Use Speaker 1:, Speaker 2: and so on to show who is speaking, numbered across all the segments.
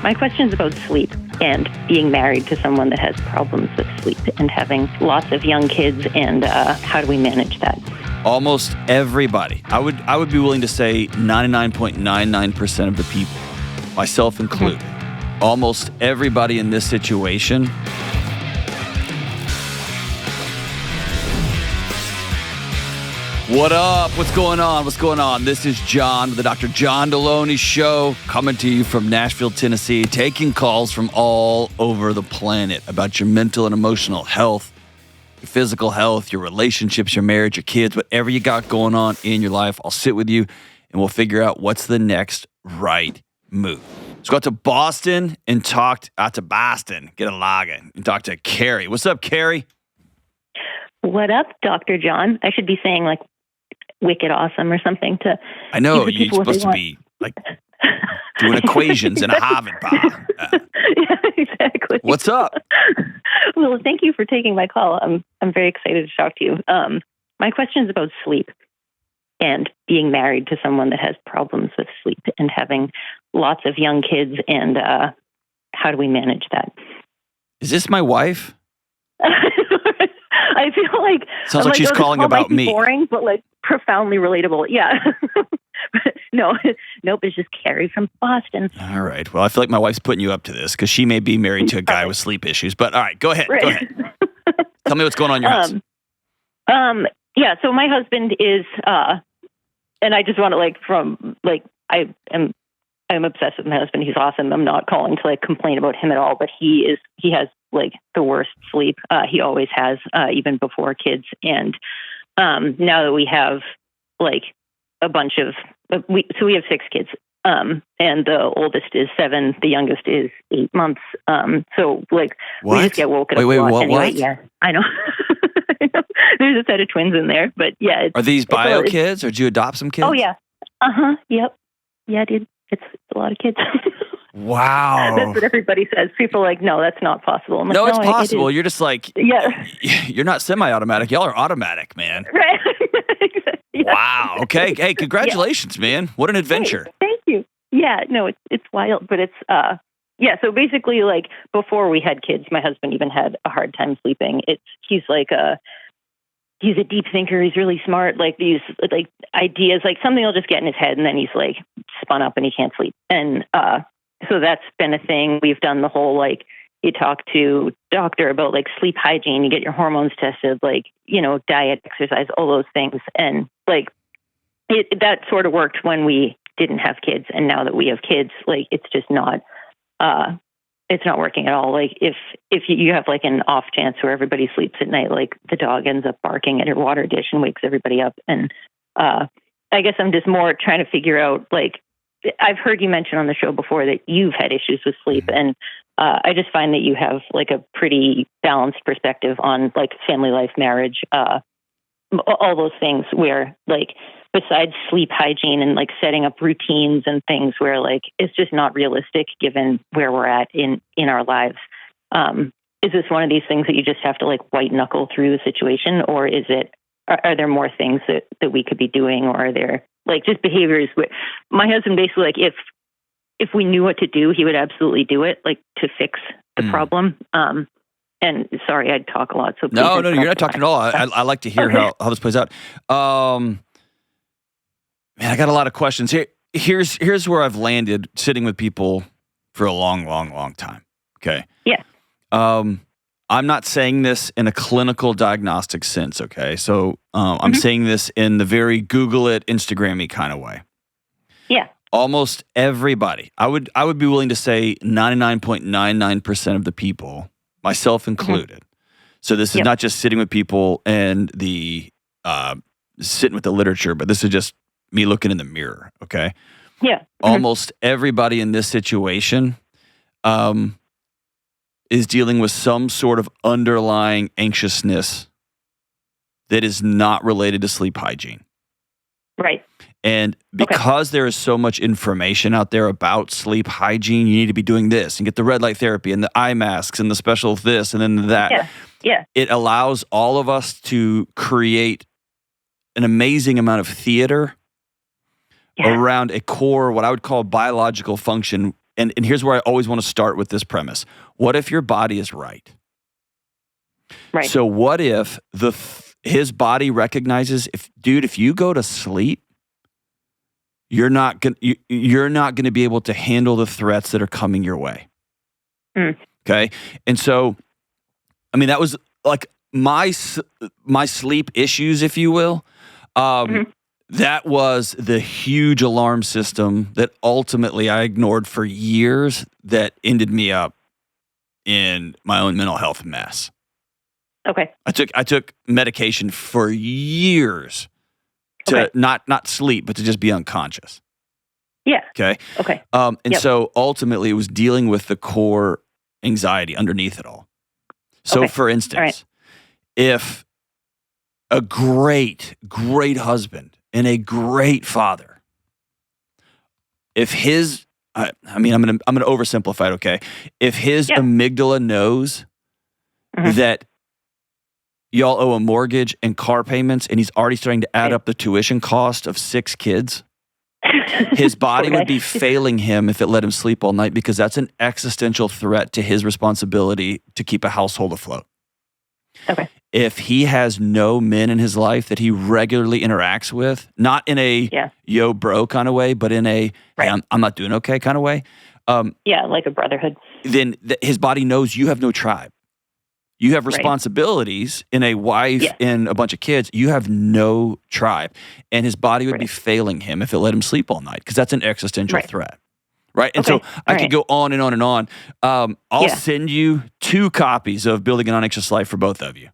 Speaker 1: My question is about sleep and being married to someone that has problems with sleep and having lots of young kids, and how do we manage that?
Speaker 2: Almost everybody, I would be willing to say 99.99% of the people, myself included, almost everybody in this situation What up? What's going on? What's going on? This is John with the Dr. John Delony Show, coming to you from Nashville, Tennessee, taking calls from all over the planet about your mental and emotional health, your physical health, your relationships, your marriage, your kids, whatever you got going on in your life. I'll sit with you and we'll figure out what's the next right move. Let's go out to Boston and talk to Boston. Get a login and talk to Carrie. What's up, Carrie?
Speaker 1: What up, Dr. John? I should be saying like wicked awesome or something to.
Speaker 2: I know you're supposed to be like doing equations in a Harvard bar.
Speaker 1: Yeah, exactly.
Speaker 2: What's up?
Speaker 1: Well, thank you for taking my call. I'm very excited to talk to you. My question is about sleep and being married to someone that has problems with sleep and having lots of young kids, and how do we manage that?
Speaker 2: Is this my wife?
Speaker 1: I feel like
Speaker 2: sounds like she's calling about me.
Speaker 1: Boring, but like profoundly relatable. Yeah. Nope. It's just Carrie from Boston.
Speaker 2: All right. Well, I feel like my wife's putting you up to this because she may be married to a guy with sleep issues. But all right, go ahead. Right. Go ahead. Tell me what's going on in your house.
Speaker 1: Yeah. So my husband is, and I just want to I'm obsessed with my husband. He's awesome. I'm not calling to like complain about him at all, but he has like the worst sleep. He always has, even before kids. And now that we have like a bunch of, we have 6 kids, and the oldest is 7, the youngest is 8 months. So like
Speaker 2: what?
Speaker 1: We just get woken up a lot. Anyway, yeah, I know. There's a set of twins in there, but yeah.
Speaker 2: Are these bio kids, or did you adopt some kids?
Speaker 1: Oh yeah. Yep. Yeah, dude. It's a lot of kids.
Speaker 2: Wow.
Speaker 1: That's what everybody says. People are like, no, that's not possible. I'm like,
Speaker 2: no, it's possible. You're just like,
Speaker 1: yeah.
Speaker 2: You're not semi-automatic. Y'all are automatic, man.
Speaker 1: Right. Yeah.
Speaker 2: Wow. Okay. Hey, congratulations, man. What an adventure.
Speaker 1: Hey, thank you. Yeah, no, it's wild, but it's, yeah. So basically like before we had kids, my husband even had a hard time sleeping. He's a deep thinker. He's really smart. Like these like ideas, like something will just get in his head and then he's like spun up and he can't sleep. And so that's been a thing. We've done the whole, like, you talk to doctor about like sleep hygiene, you get your hormones tested, like, diet, exercise, all those things. And like that sort of worked when we didn't have kids. And now that we have kids, like it's just not, it's not working at all. Like if you have like an off chance where everybody sleeps at night, like the dog ends up barking at your water dish and wakes everybody up. And I guess I'm just more trying to figure out, like, I've heard you mention on the show before that you've had issues with sleep. And I just find that you have like a pretty balanced perspective on like family life, marriage, all those things where like, besides sleep hygiene and like setting up routines and things where like it's just not realistic given where we're at in our lives. Is this one of these things that you just have to like white knuckle through the situation, or are there more things that we could be doing, or are there like just behaviors? My husband basically, like if we knew what to do, he would absolutely do it, like to fix the problem. And sorry, I'd talk a lot. So
Speaker 2: no, you're not talking at all. I like to hear how this plays out. Man, I got a lot of questions here. Here's where I've landed sitting with people for a long, long, long time. Okay.
Speaker 1: Yeah.
Speaker 2: I'm not saying this in a clinical diagnostic sense. Okay. So I'm saying this in the very Google it, Instagram-y kind of way.
Speaker 1: Yeah.
Speaker 2: Almost everybody, I would be willing to say 99.99% of the people, myself included. So this is not just sitting with people and the sitting with the literature, but this is just me looking in the mirror, okay?
Speaker 1: Yeah.
Speaker 2: Almost everybody in this situation is dealing with some sort of underlying anxiousness that is not related to sleep hygiene.
Speaker 1: Right.
Speaker 2: And because there is so much information out there about sleep hygiene, you need to be doing this and get the red light therapy and the eye masks and the special this and then that.
Speaker 1: Yeah.
Speaker 2: It allows all of us to create an amazing amount of theater around a core, what I would call biological function and here's where I always want to start with this premise. What if your body is right?
Speaker 1: Right.
Speaker 2: So what if his body recognizes if you go to sleep, you're not going to be able to handle the threats that are coming your way. Okay? And so, I mean, that was like my sleep issues, if you will. That was the huge alarm system that ultimately I ignored for years that ended me up in my own mental health mess.
Speaker 1: Okay.
Speaker 2: I took medication for years to not sleep, but to just be unconscious.
Speaker 1: Yeah.
Speaker 2: Okay.
Speaker 1: Okay.
Speaker 2: So ultimately it was dealing with the core anxiety underneath it all. So for instance, if a great husband and a great father, if his, I'm going to oversimplify it, okay? If his amygdala knows that y'all owe a mortgage and car payments and he's already starting to add up the tuition cost of 6 kids, his body would be failing him if it let him sleep all night because that's an existential threat to his responsibility to keep a household afloat.
Speaker 1: Okay.
Speaker 2: If he has no men in his life that he regularly interacts with, not in a yo bro kind of way, but in a hey, I'm not doing okay kind of way.
Speaker 1: Like a brotherhood.
Speaker 2: Then his body knows you have no tribe. You have responsibilities in a wife and a bunch of kids. You have no tribe. And his body would be failing him if it let him sleep all night because that's an existential threat. Right? And so I could go on and on and on. I'll send you 2 copies of Building an Unanxious Life for both of you.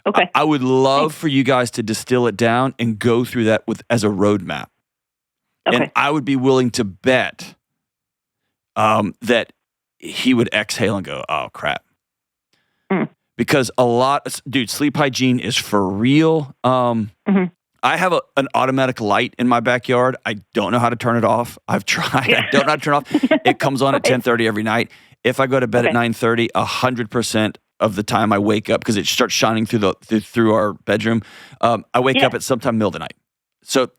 Speaker 1: Okay.
Speaker 2: I would love for you guys to distill it down and go through that as a roadmap.
Speaker 1: Okay.
Speaker 2: And I would be willing to bet that he would exhale and go, oh, crap. Because sleep hygiene is for real. I have an automatic light in my backyard. I don't know how to turn it off. I've tried. I don't know how to turn it off. It comes on at 10:30 every night. If I go to bed at 9:30, 100% of the time I wake up because it starts shining through our bedroom. I wake up at sometime middle of the night. So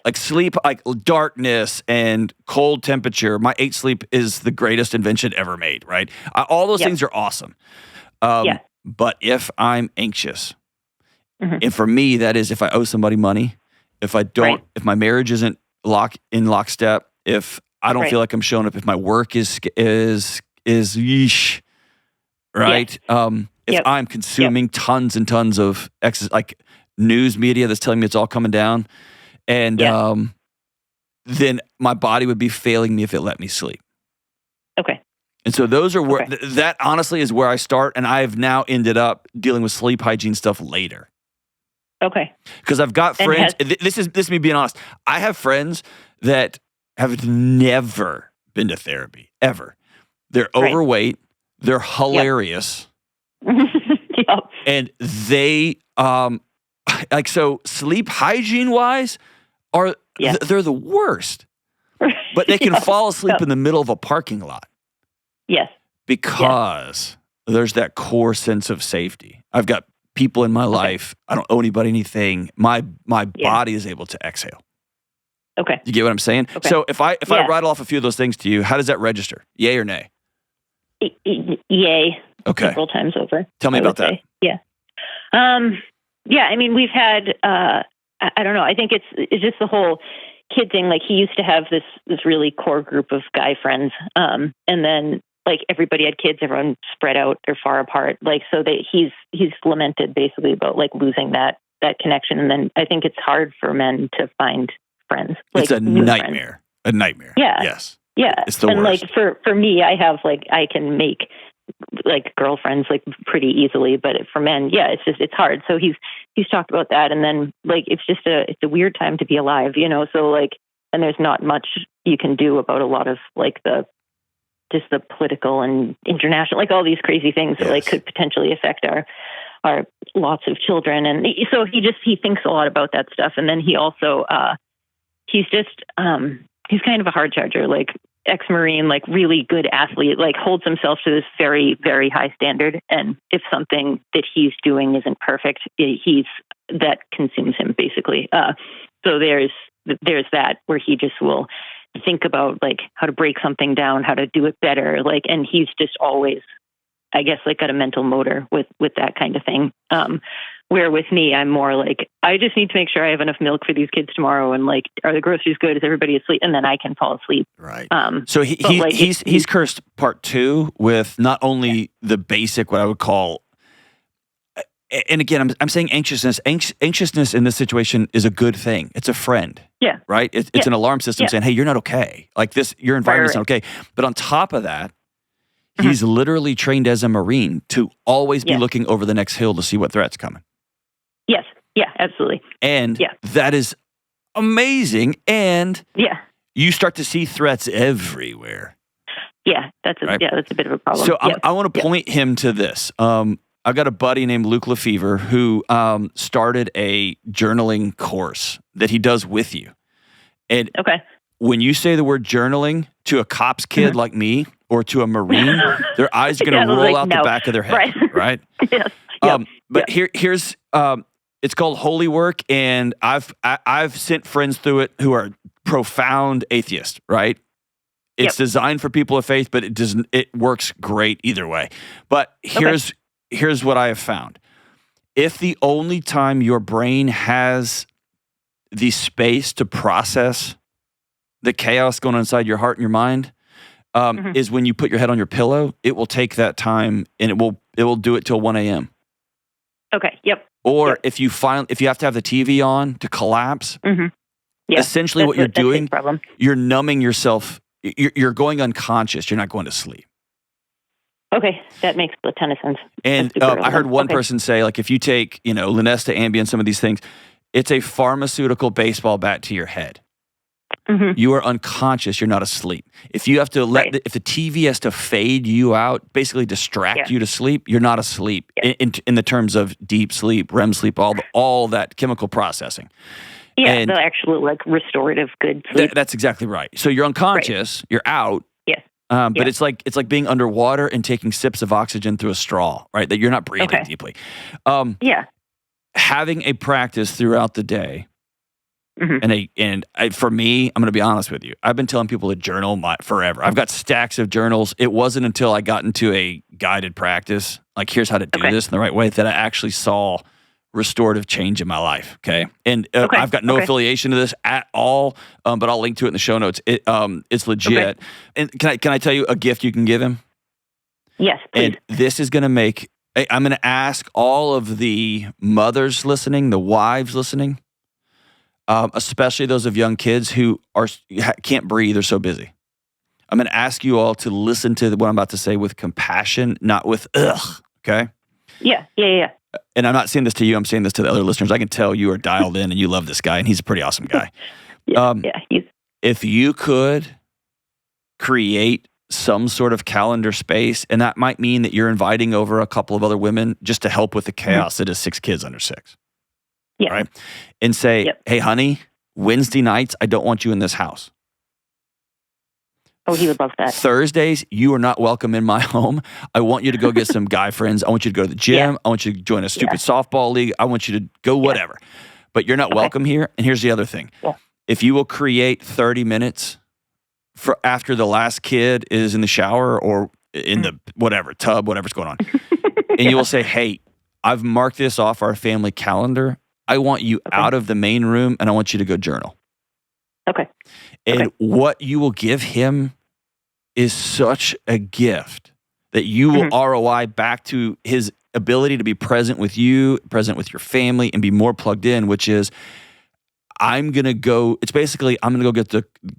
Speaker 2: like sleep, like darkness and cold temperature. My 8 sleep is the greatest invention ever made. Right? All those things are awesome. But if I'm anxious, and for me, that is if I owe somebody money, if I don't, if my marriage isn't in lockstep, if I don't feel like I'm showing up, if my work is yeesh, right? If I'm consuming tons and tons of like news media that's telling me it's all coming down, and then my body would be failing me if it let me sleep.
Speaker 1: Okay.
Speaker 2: And so those are where that honestly is where I start, and I have now ended up dealing with sleep hygiene stuff later.
Speaker 1: Okay.
Speaker 2: Because I've got friends. This is me being honest. I have friends that have never been to therapy ever. They're overweight. They're hilarious. And they like so sleep hygiene wise are they're the worst. But they can fall asleep in the middle of a parking lot.
Speaker 1: Yes.
Speaker 2: Because there's that core sense of safety. I've got people in my life. I don't owe anybody anything. My body is able to exhale.
Speaker 1: Okay.
Speaker 2: You get what I'm saying? Okay. So if I rattle off a few of those things to you, how does that register? Yay or nay?
Speaker 1: Yay.
Speaker 2: Okay.
Speaker 1: Several times over.
Speaker 2: Tell me about that.
Speaker 1: Say. Yeah. I mean, we've had, I don't know. I think it's just the whole kid thing. Like he used to have this really core group of guy friends. And then like everybody had kids, everyone spread out or far apart. Like, so that he's lamented basically about like losing that connection. And then I think it's hard for men to find friends. Like,
Speaker 2: it's a nightmare. Friends. A nightmare.
Speaker 1: Yeah.
Speaker 2: Yes.
Speaker 1: Yeah.
Speaker 2: It's the worst.
Speaker 1: Like for me, I have like, I can make like girlfriends like pretty easily, but for men, it's hard. So he's talked about that. And then like, it's a weird time to be alive, you know? So like, and there's not much you can do about a lot of like the political and international, like all these crazy things that like could potentially affect our lots of children. And so he thinks a lot about that stuff. And then he also, he's kind of a hard charger, like ex-Marine, like really good athlete, like holds himself to this very, very high standard. And if something that he's doing isn't perfect, that consumes him basically. So there's that where he just will think about like how to break something down, how to do it better. Like, and he's just always, I guess, like got a mental motor with that kind of thing. Where with me, I'm more like, I just need to make sure I have enough milk for these kids tomorrow, and like, are the groceries good? Is everybody asleep? And then I can fall asleep.
Speaker 2: Right. So he's cursed part 2 with not only the basic, what I would call, and again, I'm saying anxiousness. Anxiousness in this situation is a good thing. It's a friend.
Speaker 1: Yeah.
Speaker 2: Right. It's an alarm system saying, hey, you're not okay. Like this, your environment's not okay. But on top of that, he's literally trained as a Marine to always be looking over the next hill to see what threat's coming.
Speaker 1: Yes. Yeah, absolutely.
Speaker 2: And that is amazing. And you start to see threats everywhere.
Speaker 1: Yeah, that's a bit of a problem.
Speaker 2: So I want to point him to this. I've got a buddy named Luke Lefevre who started a journaling course that he does with you. And when you say the word journaling to a cop's kid like me or to a Marine, their eyes are going to roll out the back of their head, right?
Speaker 1: Yes.
Speaker 2: But here's it's called Holy Work, and I've sent friends through it who are profound atheists, right? It's designed for people of faith, but it works great either way. But here's what I have found. If the only time your brain has the space to process the chaos going on inside your heart and your mind is when you put your head on your pillow, it will take that time and it will do it till 1 a.m.
Speaker 1: Okay. Yep.
Speaker 2: Or if you have to have the TV on to collapse, essentially what you're doing, you're numbing yourself. You're going unconscious. You're not going to sleep.
Speaker 1: Okay, that makes a ton of sense.
Speaker 2: And I heard one person say, like, if you take, Lunesta, Ambien, some of these things, it's a pharmaceutical baseball bat to your head. You are unconscious. You're not asleep. If you have to if the TV has to fade you out, basically distract you to sleep, you're not asleep in the terms of deep sleep, REM sleep, all that chemical processing.
Speaker 1: Yeah, and the actual like restorative good sleep.
Speaker 2: That's exactly right. So you're unconscious. You're out.
Speaker 1: Yes.
Speaker 2: But it's like being underwater and taking sips of oxygen through a straw, right? That you're not breathing deeply. Having a practice throughout the day. For me, I'm going to be honest with you. I've been telling people to journal forever. I've got stacks of journals. It wasn't until I got into a guided practice, like here's how to do this in the right way, that I actually saw restorative change in my life. Okay. And I've got no affiliation to this at all, but I'll link to it in the show notes. It's legit. And can I tell you a gift you can give him?
Speaker 1: Yes, please.
Speaker 2: And this is going to make, I'm going to ask all of the mothers listening, the wives listening, especially those of young kids who can't breathe or so busy. I'm going to ask you all to listen to what I'm about to say with compassion, not with ugh. Okay.
Speaker 1: Yeah.
Speaker 2: And I'm not saying this to you. I'm saying this to the other listeners. I can tell you are dialed in and you love this guy, and he's a pretty awesome guy. If you could create some sort of calendar space, and that might mean that you're inviting over a couple of other women just to help with the chaos that is 6 kids under 6.
Speaker 1: Yeah.
Speaker 2: Right. And say, hey, honey, Wednesday nights, I don't want you in this house.
Speaker 1: Oh, he would love that.
Speaker 2: Thursdays, you are not welcome in my home. I want you to go get some guy friends. I want you to go to the gym. I want you to join a stupid softball league. I want you to go whatever. But you're not welcome here. And here's the other thing. If you will create 30 minutes for after the last kid is in the shower or in the tub, whatever's going on, and you will say, hey, I've marked this off our family calendar. I want you out of the main room, and I want you to go journal.
Speaker 1: Okay.
Speaker 2: And what you will give him is such a gift that you will ROI back to his ability to be present with you, present with your family, and be more plugged in, which is, I'm going to go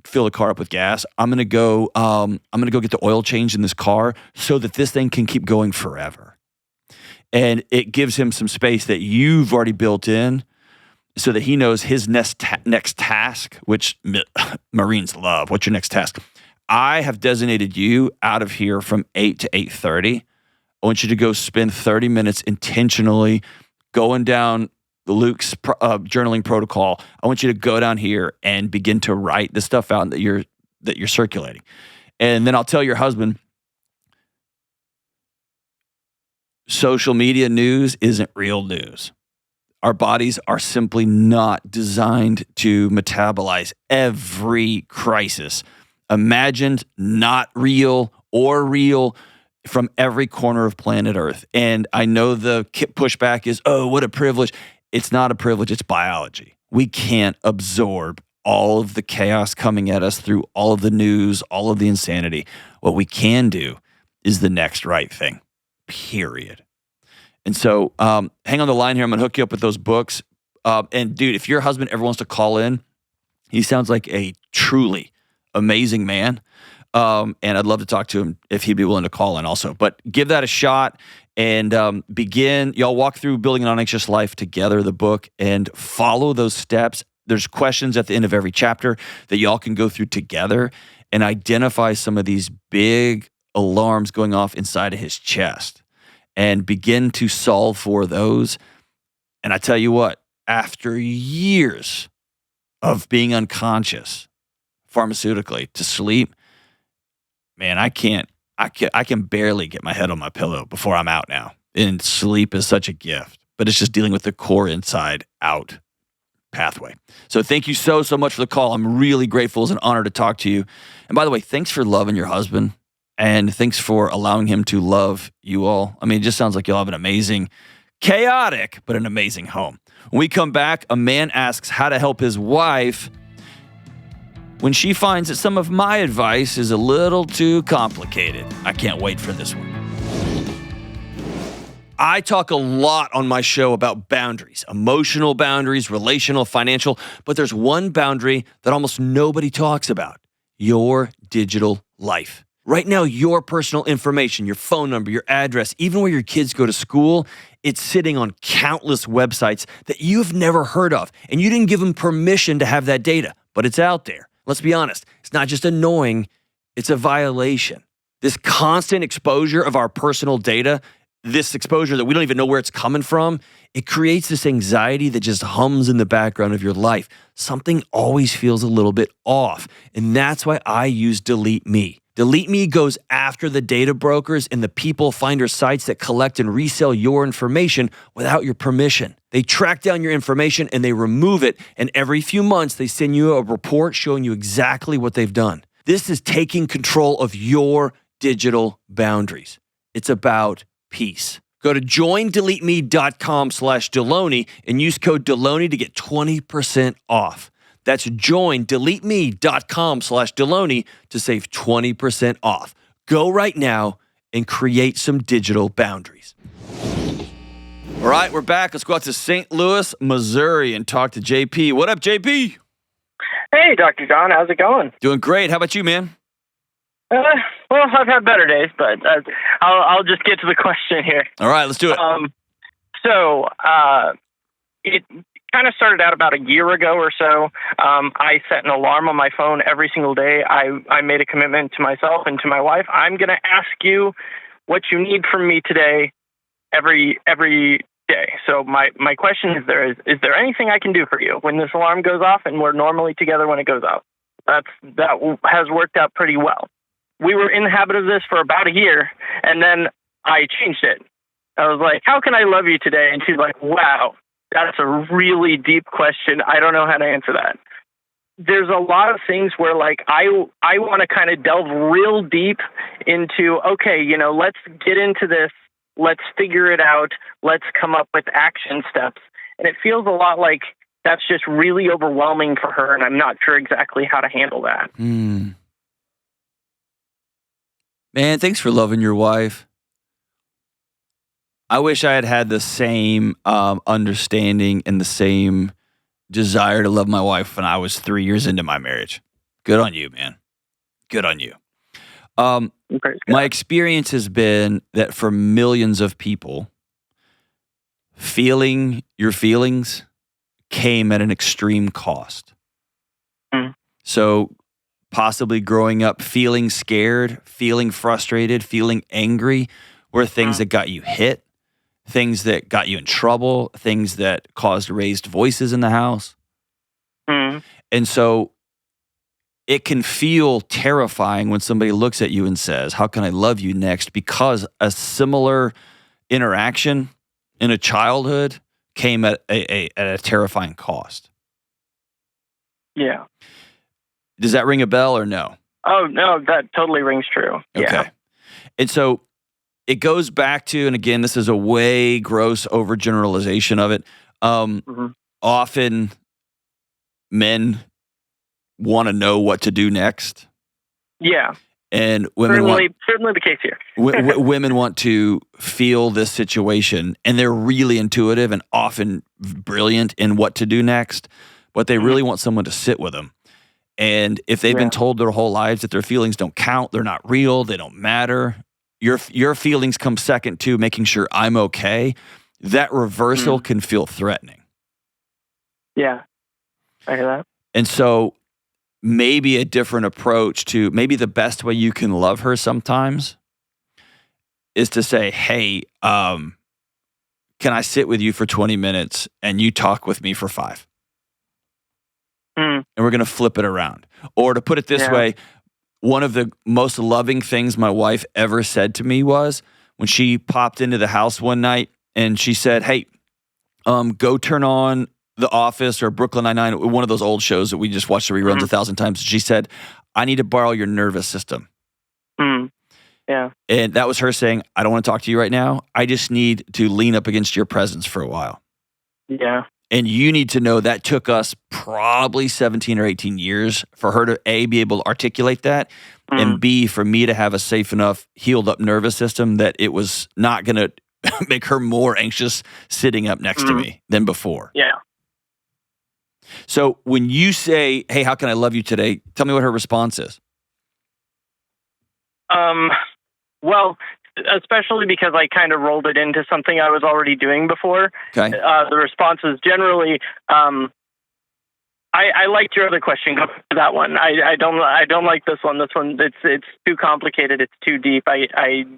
Speaker 2: fill the car up with gas. I'm going to go get the oil changed in this car so that this thing can keep going forever. And it gives him some space that you've already built in so that he knows his next task, which Marines love. What's your next task? I have designated you out of here from 8 to 8:30. I want you to go spend 30 minutes intentionally going down Luke's journaling protocol. I want you to go down here and begin to write the stuff out that you're circulating. And then I'll tell your husband, social media news isn't real news. Our bodies are simply not designed to metabolize every crisis, imagined, not real, or real, from every corner of planet Earth. And I know the pushback is, oh, what a privilege. It's not a privilege, it's biology. We can't absorb all of the chaos coming at us through all of the news, all of the insanity. What we can do is the next right thing, period. And so hang on the line here. I'm going to hook you up with those books. And dude, if your husband ever wants to call in, he sounds like a truly amazing man. And I'd love to talk to him if he'd be willing to call in also. But give that a shot and y'all walk through Building an Unanxious Life Together, the book, and follow those steps. There's questions at the end of every chapter that y'all can go through together and identify some of these big alarms going off inside of his chest and begin to solve for those. And I tell you what, after years of being unconscious pharmaceutically to sleep, man, I can barely get my head on my pillow before I'm out now. And sleep is such a gift, but it's just dealing with the core inside out pathway. So thank you so much for the call. I'm really grateful. It's an honor to talk to you. And by the way, thanks for loving your husband, and thanks for allowing him to love you all. I mean, it just sounds like you'll have an amazing, chaotic, but an amazing home. When we come back, a man asks how to help his wife when she finds that some of my advice is a little too complicated. I can't wait for this one. I talk a lot on my show about boundaries, emotional boundaries, relational, financial, but there's one boundary that almost nobody talks about: your digital life. Right now, your personal information, your phone number, your address, even where your kids go to school, it's sitting on countless websites that you've never heard of, and you didn't give them permission to have that data, but it's out there. Let's be honest, it's not just annoying, it's a violation. This constant exposure of our personal data, this exposure that we don't even know where it's coming from, it creates this anxiety that just hums in the background of your life. Something always feels a little bit off, and that's why I use Delete Me. Delete Me goes after the data brokers and the people finder sites that collect and resell your information without your permission. They track down your information and they remove it, and every few months they send you a report showing you exactly what they've done. This is taking control of your digital boundaries. It's about peace. Go to joindeleteme.com/Delony and use code Delony to get 20% off. That's joindeleteme.com/Delony to save 20% off. Go right now and create some digital boundaries. All right, we're back. Let's go out to St. Louis, Missouri and talk to JP. What up, JP?
Speaker 3: Hey, Dr. John. How's it going?
Speaker 2: Doing great. How about you, man?
Speaker 3: Well, I've had better days, but I'll just get to the question here.
Speaker 2: All right, let's do it.
Speaker 3: It kind of started out about a year ago or so. I set an alarm on my phone every single day. I made a commitment to myself and to my wife. I'm going to ask you what you need from me today every day. So my question is there anything I can do for you when this alarm goes off and we're normally together when it goes off? That has worked out pretty well. We were in the habit of this for about a year, and then I changed it. I was like, how can I love you today? And she's like, wow, that's a really deep question. I don't know how to answer that. There's a lot of things where like I want to kind of delve real deep into, okay, let's get into this. Let's figure it out. Let's come up with action steps. And it feels a lot like that's just really overwhelming for her, and I'm not sure exactly how to handle that.
Speaker 2: Man, thanks for loving your wife. I wish I had the same understanding and the same desire to love my wife when I was 3 years into my marriage. Good on you, man. Good on you. My experience has been that for millions of people, feeling your feelings came at an extreme cost. So possibly growing up feeling scared, feeling frustrated, feeling angry were things that got you hit, things that got you in trouble, things that caused raised voices in the house. And so it can feel terrifying when somebody looks at you and says, how can I love you next? Because a similar interaction in a childhood came at a terrifying cost.
Speaker 3: Yeah.
Speaker 2: Does that ring a bell or no?
Speaker 3: Oh, no, that totally rings true.
Speaker 2: Okay.
Speaker 3: Yeah.
Speaker 2: And so it goes back to, and again, this is a way gross overgeneralization of it. Often men want to know what to do next.
Speaker 3: Yeah.
Speaker 2: And women
Speaker 3: certainly the case here.
Speaker 2: women want to feel this situation, and they're really intuitive and often brilliant in what to do next, but they really want someone to sit with them. And if they've been told their whole lives that their feelings don't count, they're not real, they don't matter, your feelings come second to making sure I'm okay, that reversal can feel threatening.
Speaker 3: Yeah, I hear that.
Speaker 2: And so maybe a different approach to, maybe the best way you can love her sometimes is to say, hey, can I sit with you for 20 minutes and you talk with me for 5? And we're going to flip it around. Or to put it this way, one of the most loving things my wife ever said to me was when she popped into the house one night and she said, hey, go turn on The Office or Brooklyn Nine-Nine, one of those old shows that we just watched the reruns 1,000 times. She said, I need to borrow your nervous system.
Speaker 3: Yeah.
Speaker 2: And that was her saying, I don't want to talk to you right now. I just need to lean up against your presence for a while.
Speaker 3: Yeah.
Speaker 2: And you need to know that took us probably 17 or 18 years for her to A, be able to articulate that, and B, for me to have a safe enough, healed up nervous system that it was not going to make her more anxious sitting up next to me than before.
Speaker 3: Yeah.
Speaker 2: So when you say, hey, how can I love you today? Tell me what her response is.
Speaker 3: Well, especially because I kind of rolled it into something I was already doing before.
Speaker 2: Okay.
Speaker 3: The response is generally, I liked your other question. Go to that one. I don't like this one. This one, it's too complicated. It's too deep. It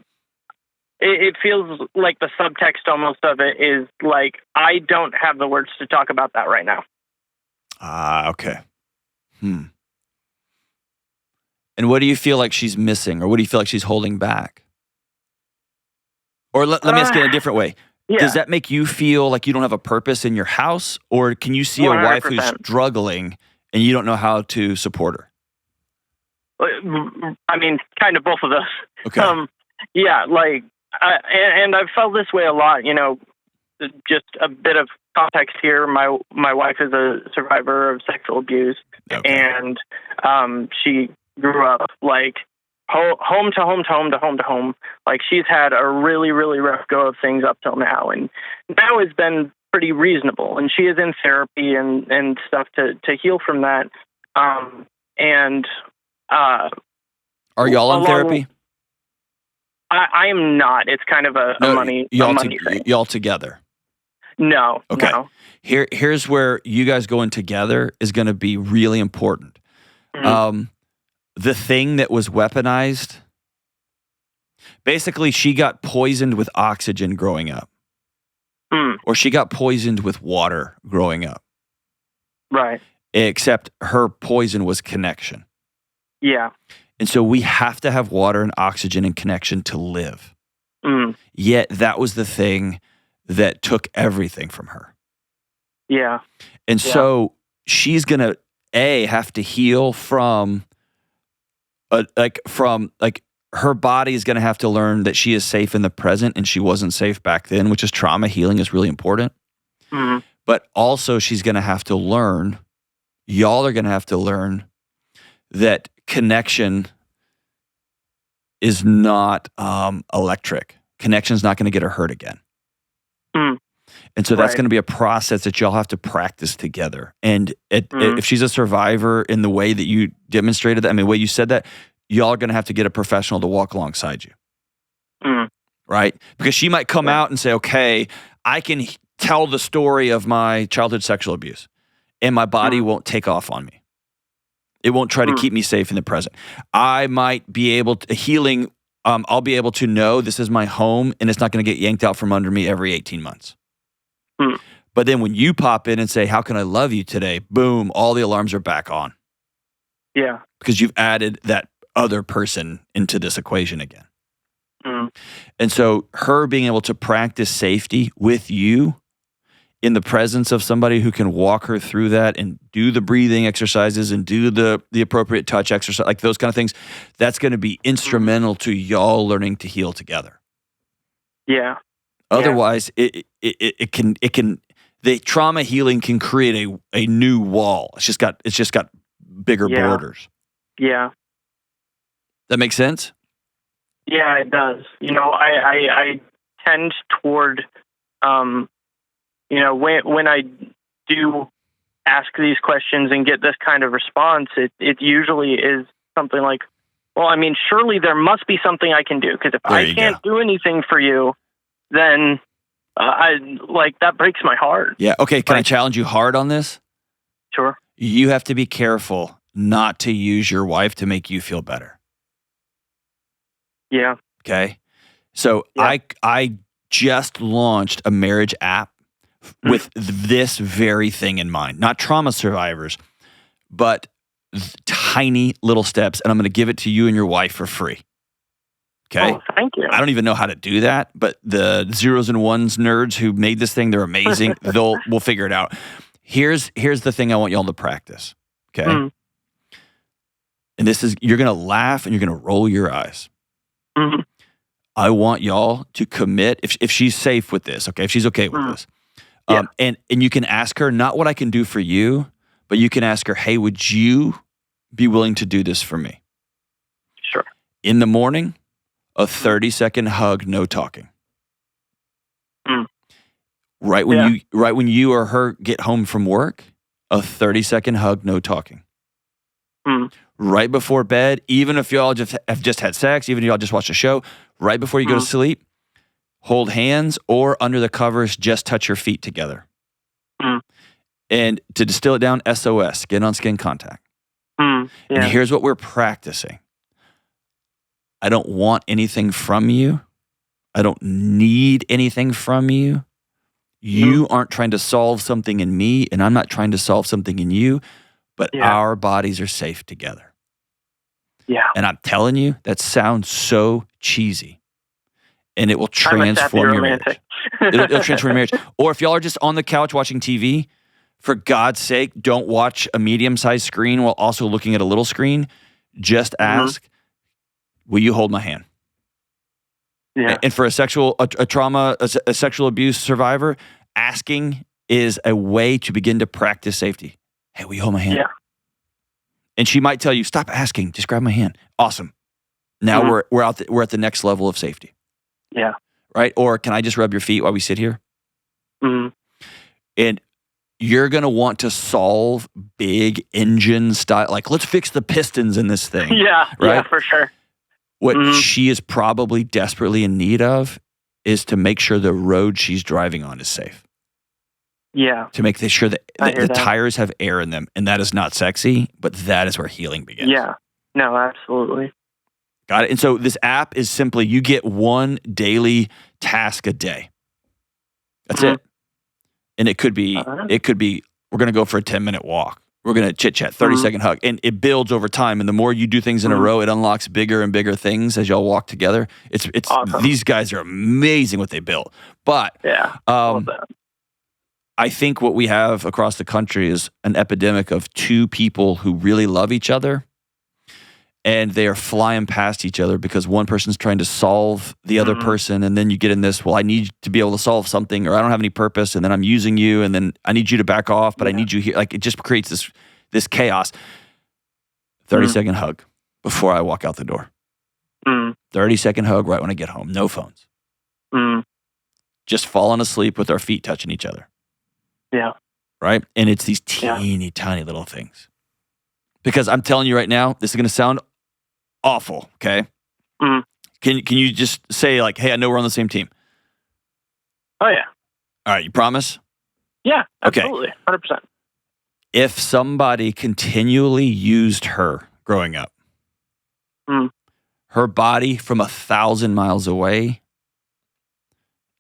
Speaker 3: feels like the subtext almost of it is like, I don't have the words to talk about that right now.
Speaker 2: Okay. And what do you feel like she's missing, or what do you feel like she's holding back? Or let me ask it in a different way. Yeah. Does that make you feel like you don't have a purpose in your house, or can you see 100%. A wife who's struggling and you don't know how to support her?
Speaker 3: I mean, kind of both of those.
Speaker 2: Okay.
Speaker 3: Yeah, like, and I've felt this way a lot. You know, just a bit of context here. My wife is a survivor of sexual abuse, and she grew up like home to home to home to home to home. Like, she's had a really, really rough go of things up till now, and now has been pretty reasonable. And she is in therapy and stuff to heal from that. Are
Speaker 2: y'all in therapy?
Speaker 3: I am not. It's kind of a money thing.
Speaker 2: Y'all together?
Speaker 3: No.
Speaker 2: Okay.
Speaker 3: No.
Speaker 2: Here's where you guys going together is going to be really important. The thing that was weaponized, basically she got poisoned with oxygen growing up. Or she got poisoned with water growing up.
Speaker 3: Right.
Speaker 2: Except her poison was connection.
Speaker 3: Yeah.
Speaker 2: And so we have to have water and oxygen and connection to live. Yet that was the thing that took everything from her.
Speaker 3: Yeah.
Speaker 2: And so she's going to, have to heal from her body is going to have to learn that she is safe in the present and she wasn't safe back then, which is trauma healing is really important. But also she's going to have to learn, y'all are going to have to learn that connection is not electric. Connection is not going to get her hurt again. And so that's going to be a process that y'all have to practice together. And if she's a survivor in the way that you demonstrated that, I mean, the way you said that, y'all are going to have to get a professional to walk alongside you. Right? Because she might come out and say, okay, I can tell the story of my childhood sexual abuse and my body won't take off on me. It won't try to keep me safe in the present. I might be able to, healing, I'll be able to know this is my home and it's not going to get yanked out from under me every 18 months. But then when you pop in and say, how can I love you today? Boom, all the alarms are back on.
Speaker 3: Yeah.
Speaker 2: Because you've added that other person into this equation again. And so her being able to practice safety with you in the presence of somebody who can walk her through that and do the breathing exercises and do the appropriate touch exercise, like those kind of things, that's going to be instrumental to y'all learning to heal together.
Speaker 3: Yeah.
Speaker 2: Otherwise, it can the trauma healing can create a new wall. It's just got bigger borders.
Speaker 3: Yeah.
Speaker 2: That makes sense?
Speaker 3: Yeah, it does. I tend toward, when I do ask these questions and get this kind of response, it usually is something like, well, I mean, surely there must be something I can do, because if I can't do anything for you, then that breaks my heart.
Speaker 2: Yeah. Okay. Can I challenge you hard on this?
Speaker 3: Sure.
Speaker 2: You have to be careful not to use your wife to make you feel better.
Speaker 3: Yeah.
Speaker 2: Okay. So I just launched a marriage app with this very thing in mind. Not trauma survivors, but tiny little steps. And I'm going to give it to you and your wife for free. Okay.
Speaker 3: Oh, thank you.
Speaker 2: I don't even know how to do that, but the zeros and ones nerds who made this thing, they're amazing. We'll figure it out. Here's the thing I want y'all to practice. Okay. And this is, you're going to laugh and you're going to roll your eyes.
Speaker 3: Mm-hmm.
Speaker 2: I want y'all to commit, if she's safe with this, okay, if she's okay with this. And you can ask her, not what I can do for you, but you can ask her, hey, would you be willing to do this for me?
Speaker 3: Sure.
Speaker 2: In the morning, a 30-second hug, no talking. Right when you or her get home from work, a 30-second hug, no talking. Right before bed, even if y'all have just had sex, even if y'all just watched a show, right before you go to sleep, hold hands, or under the covers, just touch your feet together. And to distill it down, SOS, skin on skin contact. And here's what we're practicing. I don't want anything from you. I don't need anything from you. You aren't trying to solve something in me, and I'm not trying to solve something in you, but our bodies are safe together.
Speaker 3: Yeah.
Speaker 2: And I'm telling you, that sounds so cheesy. And it will transform your marriage. It'll transform your marriage. Or if y'all are just on the couch watching TV, for God's sake, don't watch a medium-sized screen while also looking at a little screen. Just ask, will you hold my hand?
Speaker 3: Yeah.
Speaker 2: And for a sexual abuse survivor, asking is a way to begin to practice safety. Hey, will you hold my hand?
Speaker 3: Yeah.
Speaker 2: And she might tell you, stop asking, just grab my hand. Awesome. Now we're at the next level of safety.
Speaker 3: Yeah.
Speaker 2: Right? Or can I just rub your feet while we sit here? And you're going to want to solve big engine style, like let's fix the pistons in this thing.
Speaker 3: Yeah.
Speaker 2: Right?
Speaker 3: Yeah, for sure.
Speaker 2: What she is probably desperately in need of is to make sure the road she's driving on is safe.
Speaker 3: Yeah.
Speaker 2: To make sure that the tires have air in them. And that is not sexy, but that is where healing begins.
Speaker 3: Yeah. No, absolutely.
Speaker 2: Got it. And so this app is simply, you get one daily task a day. That's it. And it could be, we're going to go for a 10-minute walk. We're going to chit-chat, 30-second hug. And it builds over time. And the more you do things in a row, it unlocks bigger and bigger things as y'all walk together. It's awesome. These guys are amazing what they built. But I think what we have across the country is an epidemic of two people who really love each other, and they are flying past each other because one person's trying to solve the other person, and then you get in this, well, I need to be able to solve something, or I don't have any purpose, and then I'm using you, and then I need you to back off, but I need you here. Like, it just creates this chaos. 30-second hug before I walk out the door. 30-second hug right when I get home. No phones. Just falling asleep with our feet touching each other.
Speaker 3: Yeah.
Speaker 2: Right? And it's these teeny, tiny little things. Because I'm telling you right now, this is going to sound awful, okay? Can you just say, like, hey, I know we're on the same team?
Speaker 3: Oh, yeah.
Speaker 2: All right, you promise?
Speaker 3: Yeah, absolutely.
Speaker 2: Okay.
Speaker 3: 100%.
Speaker 2: If somebody continually used her growing up, her body from 1,000 miles away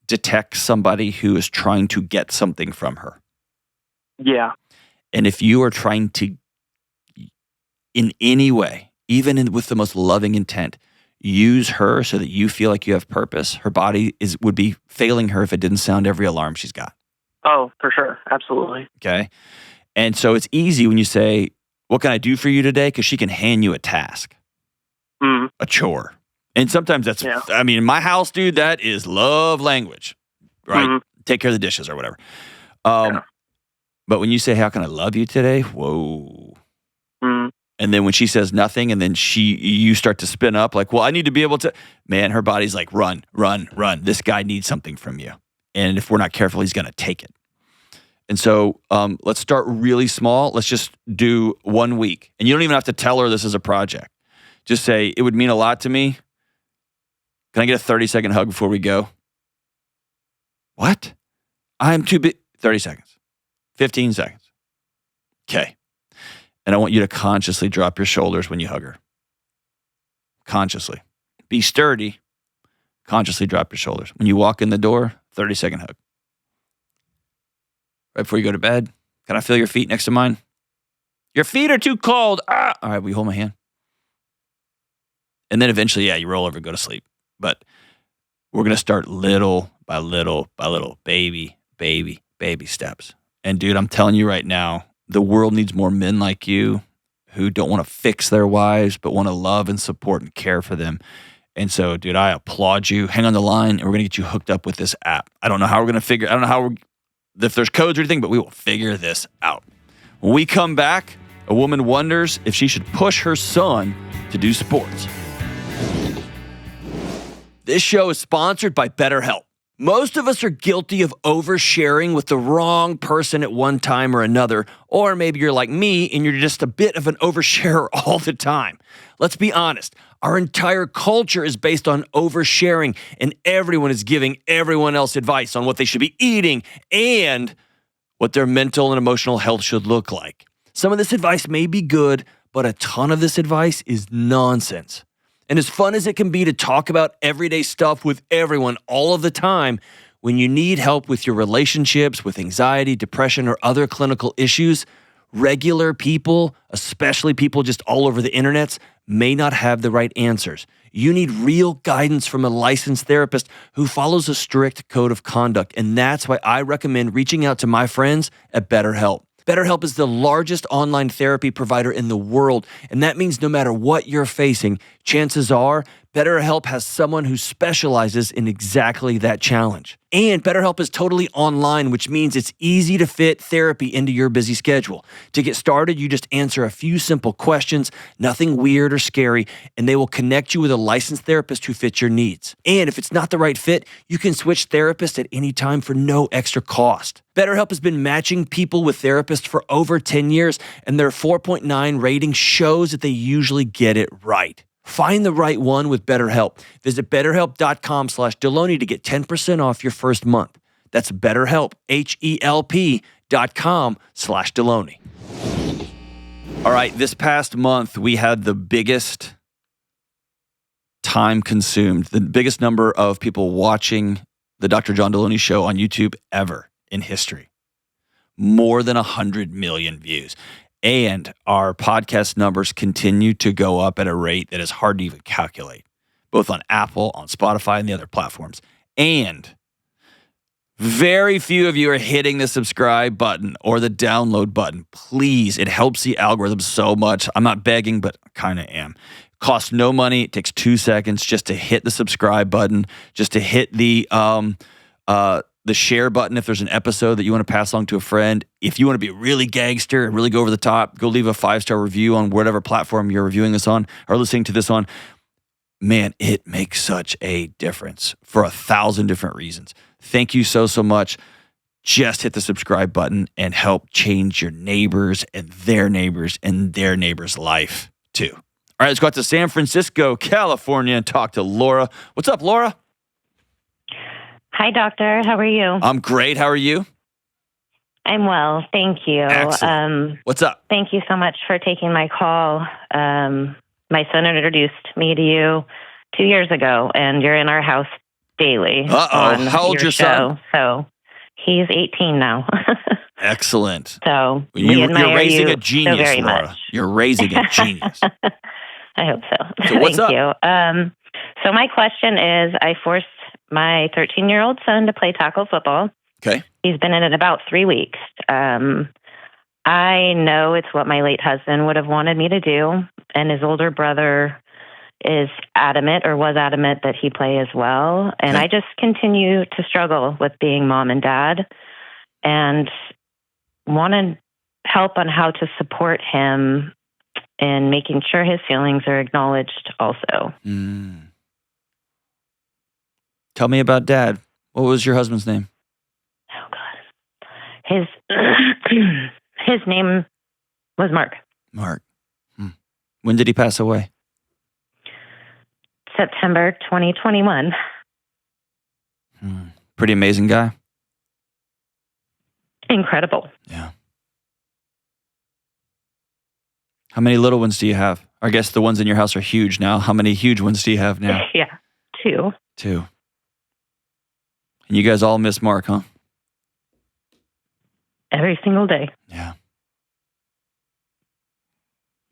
Speaker 2: detects somebody who is trying to get something from her.
Speaker 3: Yeah.
Speaker 2: And if you are trying to, in any way, even with the most loving intent, use her so that you feel like you have purpose, her body would be failing her if it didn't sound every alarm she's got.
Speaker 3: Oh, for sure. Absolutely.
Speaker 2: Okay. And so it's easy when you say, what can I do for you today? Because she can hand you a task, a chore. And sometimes that's, I mean, in my house, dude, that is love language, right? Take care of the dishes or whatever. But when you say, how can I love you today? Whoa. And then when she says nothing and then you start to spin up like, well, I need to be able to, man, her body's like, run. This guy needs something from you. And if we're not careful, he's going to take it. And so let's start really small. Let's just do 1 week. And you don't even have to tell her this is a project. Just say, it would mean a lot to me. Can I get a 30-second hug before we go? What? I'm too big. 30 seconds. 15 seconds. Okay. And I want you to consciously drop your shoulders when you hug her. Consciously. Be sturdy. Consciously drop your shoulders. When you walk in the door, 30-second hug. Right before you go to bed, can I feel your feet next to mine? Your feet are too cold. Ah! All right, will you hold my hand? And then eventually, you roll over and go to sleep. But we're going to start little by little by little, baby steps. And dude, I'm telling you right now, the world needs more men like you who don't want to fix their wives, but want to love and support and care for them. And so, dude, I applaud you. Hang on the line, and we're going to get you hooked up with this app. I don't know how we're going to I don't know if there's codes or anything, but we will figure this out. When we come back, a woman wonders if she should push her son to do sports. This show is sponsored by BetterHelp. Most of us are guilty of oversharing with the wrong person at one time or another, or maybe you're like me and you're just a bit of an oversharer all the time. Let's be honest. Our entire culture is based on oversharing, and everyone is giving everyone else advice on what they should be eating and what their mental and emotional health should look like. Some of this advice may be good, but a ton of this advice is nonsense. And as fun as it can be to talk about everyday stuff with everyone all of the time, when you need help with your relationships, with anxiety, depression, or other clinical issues, regular people, especially people just all over the internets, may not have the right answers. You need real guidance from a licensed therapist who follows a strict code of conduct. And that's why I recommend reaching out to my friends at BetterHelp. BetterHelp is the largest online therapy provider in the world, and that means no matter what you're facing, chances are BetterHelp has someone who specializes in exactly that challenge. And BetterHelp is totally online, which means it's easy to fit therapy into your busy schedule. To get started, you just answer a few simple questions, nothing weird or scary, and they will connect you with a licensed therapist who fits your needs. And if it's not the right fit, you can switch therapists at any time for no extra cost. BetterHelp has been matching people with therapists for over 10 years, and their 4.9 rating shows that they usually get it right. Find the right one with BetterHelp. Visit BetterHelp.com/Delony to get 10% off your first month. That's BetterHelp, HELP.com/Delony. All right, this past month, we had the biggest time consumed, the biggest number of people watching the Dr. John Delony Show on YouTube ever in history. More than 100 million views. And our podcast numbers continue to go up at a rate that is hard to even calculate, both on Apple, on Spotify, and the other platforms. And very few of you are hitting the subscribe button or the download button. Please, it helps the algorithm so much. I'm not begging, but I kind of am. It costs no money. It takes 2 seconds just to hit the subscribe button, just to hit the share button if there's an episode that you want to pass along to a friend. If you want to be really gangster and really go over the top, go leave a 5-star review on whatever platform you're reviewing this on or listening to this on. Man, it makes such a difference for 1,000 different reasons. Thank you so much. Just hit the subscribe button and help change your neighbors and their neighbors' life too. All right, let's go out to San Francisco, California and talk to Laura. What's up, Laura?
Speaker 1: Hi, doctor. How are you?
Speaker 2: I'm great. How are you?
Speaker 1: I'm well. Thank you.
Speaker 2: Excellent. What's up?
Speaker 1: Thank you so much for taking my call. My son introduced me to you 2 years ago, and you're in our house daily.
Speaker 2: Uh-oh. How old's your son?
Speaker 1: So he's 18 now.
Speaker 2: Excellent.
Speaker 1: So
Speaker 2: you're raising a genius,
Speaker 1: so very
Speaker 2: Laura.
Speaker 1: much.
Speaker 2: You're raising a genius.
Speaker 1: I hope so.
Speaker 2: So what's
Speaker 1: Thank
Speaker 2: up?
Speaker 1: you. So my question is, I forced my 13-year-old son to play tackle football.
Speaker 2: Okay.
Speaker 4: He's been in it about 3 weeks. I know it's what my late husband would have wanted me to do, and his older brother is adamant or was adamant that he play as well. And
Speaker 2: Okay.
Speaker 4: I just continue to struggle with being mom and dad and want to help on how to support him in making sure his feelings are acknowledged also.
Speaker 2: Tell me about Dad. What was your husband's name?
Speaker 4: Oh, God. His name was Mark.
Speaker 2: Mark. When did he pass away?
Speaker 4: September 2021.
Speaker 2: Pretty amazing guy.
Speaker 4: Incredible.
Speaker 2: Yeah. How many little ones do you have? I guess the ones in your house are huge now. How many huge ones do you have now?
Speaker 4: Yeah, 2.
Speaker 2: 2. And you guys all miss Mark, huh?
Speaker 4: Every single day.
Speaker 2: Yeah.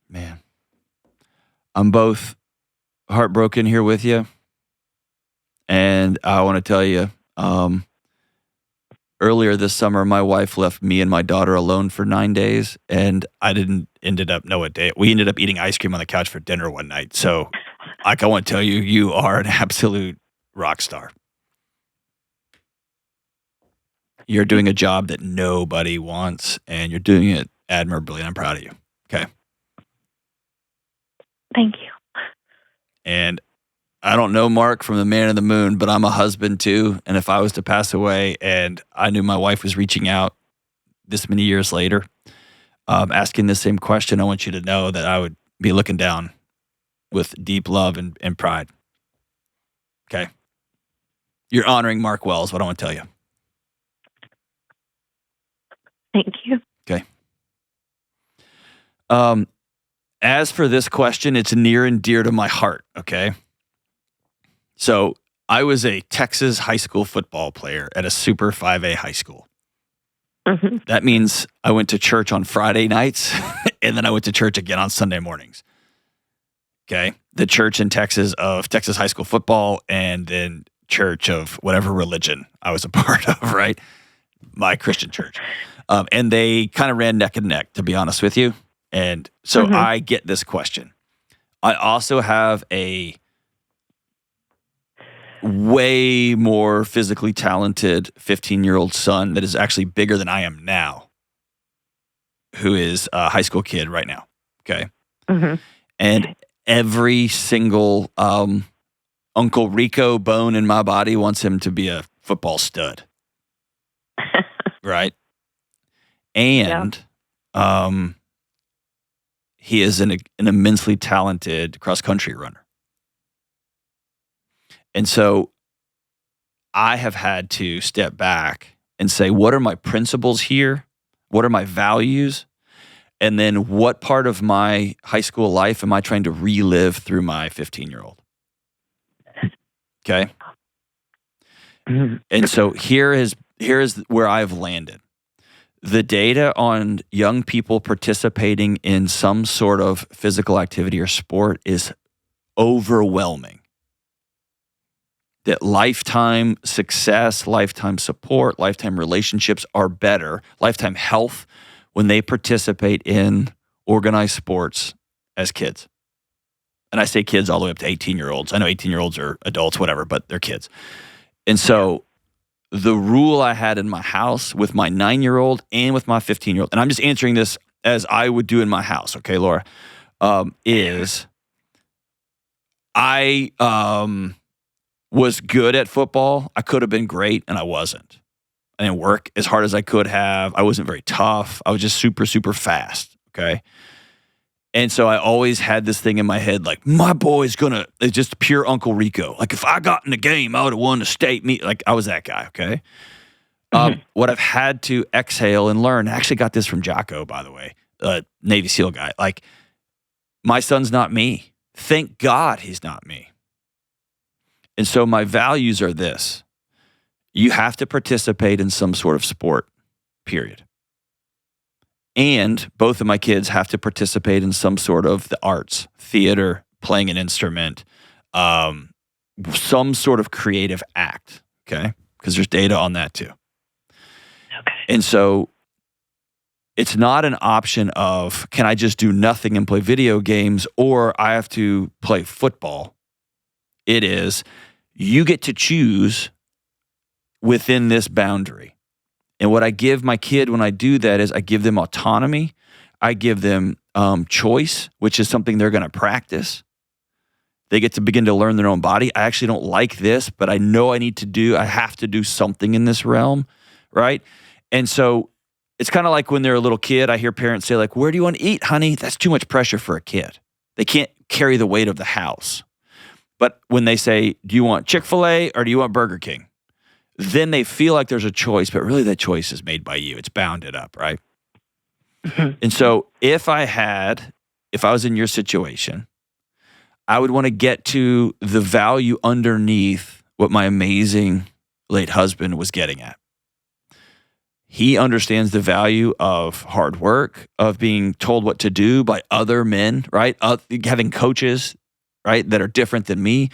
Speaker 2: Man. I'm both heartbroken here with you. And I want to tell you, earlier this summer, my wife left me and my daughter alone for 9 days, and I didn't ended up know what day. We ended up eating ice cream on the couch for dinner one night. So, like, I want to tell you, you are an absolute rock star. You're doing a job that nobody wants, and you're doing it admirably, and I'm proud of you. Okay?
Speaker 4: Thank you.
Speaker 2: And I don't know Mark from the man in the moon, but I'm a husband too. And if I was to pass away and I knew my wife was reaching out this many years later, asking the same question, I want you to know that I would be looking down with deep love and pride. Okay? You're honoring Mark well is what I want to tell you.
Speaker 4: Thank you.
Speaker 2: Okay. As for this question, it's near and dear to my heart, okay? So I was a Texas high school football player at a Super 5A high school.
Speaker 4: Mm-hmm.
Speaker 2: That means I went to church on Friday nights and then I went to church again on Sunday mornings. Okay? The church in Texas of Texas high school football and then church of whatever religion I was a part of, right? My Christian church. And they kind of ran neck and neck, to be honest with you. And so I get this question. I also have a way more physically talented 15-year-old son that is actually bigger than I am now, who is a high school kid right now. Okay.
Speaker 4: Mm-hmm.
Speaker 2: And every single Uncle Rico bone in my body wants him to be a football stud. Right. And he is an immensely talented cross-country runner. And so I have had to step back and say, what are my principles here? What are my values? And then what part of my high school life am I trying to relive through my 15-year-old? Okay? And so here is where I've landed. The data on young people participating in some sort of physical activity or sport is overwhelming. That lifetime success, lifetime support, lifetime relationships are better, lifetime health when they participate in organized sports as kids. And I say kids all the way up to 18-year-olds. I know 18-year-olds are adults, whatever, but they're kids. And so the rule I had in my house with my 9-year-old and with my 15-year-old, and I'm just answering this as I would do in my house, okay, Laura, is I was good at football. I could have been great, and I wasn't. I didn't work as hard as I could have. I wasn't very tough. I was just super, super fast, okay? And so I always had this thing in my head, like, my boy's it's just pure Uncle Rico. Like, if I got in the game, I would have won the state meet. Like, I was that guy, okay? What I've had to exhale and learn, I actually got this from Jocko, by the way, Navy SEAL guy. Like, my son's not me. Thank God he's not me. And so my values are this. You have to participate in some sort of sport, period. And both of my kids have to participate in some sort of the arts, theater, playing an instrument, some sort of creative act, okay? Because there's data on that too. And so it's not an option of, can I just do nothing and play video games, or I have to play football. It is, you get to choose within this boundary. And what I give my kid when I do that is I give them autonomy. I give them choice, which is something they're going to practice. They get to begin to learn their own body. I actually don't like this, but I know I have to do something in this realm, right? And so it's kind of like when they're a little kid, I hear parents say like, where do you want to eat, honey? That's too much pressure for a kid. They can't carry the weight of the house. But when they say, do you want Chick-fil-A or do you want Burger King? Then they feel like there's a choice, but really that choice is made by you. It's bounded up, right? Mm-hmm. And so if I was in your situation, I would want to get to the value underneath what my amazing late husband was getting at. He understands the value of hard work, of being told what to do by other men, right? Having coaches, right, that are different than me.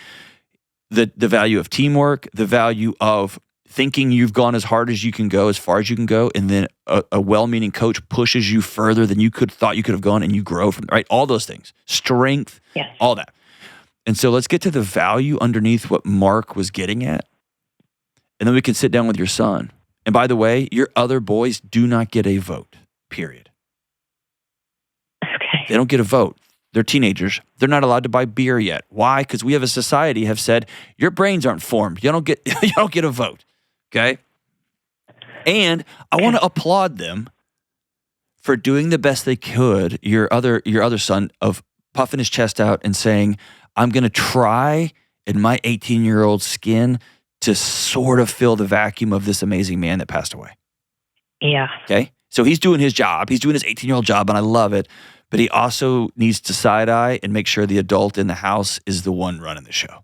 Speaker 2: The value of teamwork, the value of thinking you've gone as hard as you can go, as far as you can go, and then a well-meaning coach pushes you further than you thought you could have gone, and you grow from, right? All those things, strength, yes. All that. And so let's get to the value underneath what Mark was getting at, and then we can sit down with your son. And by the way, your other boys do not get a vote, period.
Speaker 4: Okay.
Speaker 2: They don't get a vote. They're teenagers. They're not allowed to buy beer yet. Why? Because we have a society have said, your brains aren't formed. You don't get a vote, okay? And I want to applaud them for doing the best they could, your other son, of puffing his chest out and saying, I'm going to try in my 18-year-old skin to sort of fill the vacuum of this amazing man that passed away.
Speaker 4: Yeah.
Speaker 2: Okay? So he's doing his job. He's doing his 18-year-old job, and I love it. But he also needs to side-eye and make sure the adult in the house is the one running the show.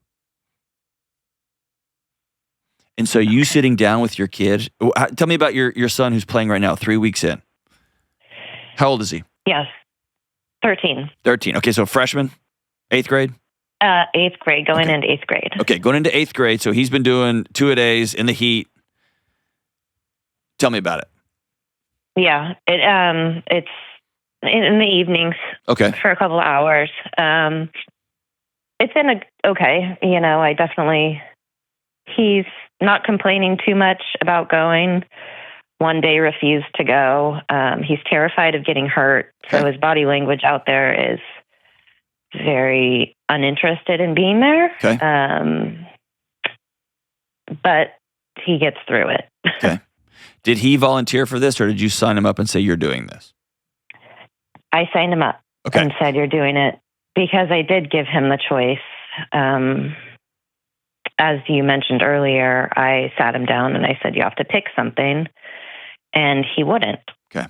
Speaker 2: And so you sitting down with your kid, tell me about your son who's playing right now, 3 weeks in. How old is he?
Speaker 4: Yes, 13.
Speaker 2: 13. Okay, so freshman, 8th grade?
Speaker 4: 8th grade, going into 8th grade.
Speaker 2: Okay, going into 8th grade. So he's been doing 2-a-days in the heat. Tell me about it.
Speaker 4: Yeah, it's in the evenings.
Speaker 2: Okay.
Speaker 4: For a couple of hours. It's been okay. You know, he's not complaining too much about going. One day refused to go. He's terrified of getting hurt. So his body language out there is very uninterested in being there.
Speaker 2: Okay.
Speaker 4: But he gets through it.
Speaker 2: Okay. Did he volunteer for this, or did you sign him up and say, you're doing this?
Speaker 4: I signed him up and said, you're doing it, because I did give him the choice. As you mentioned earlier, I sat him down and I said, you have to pick something. And he wouldn't.
Speaker 2: Okay.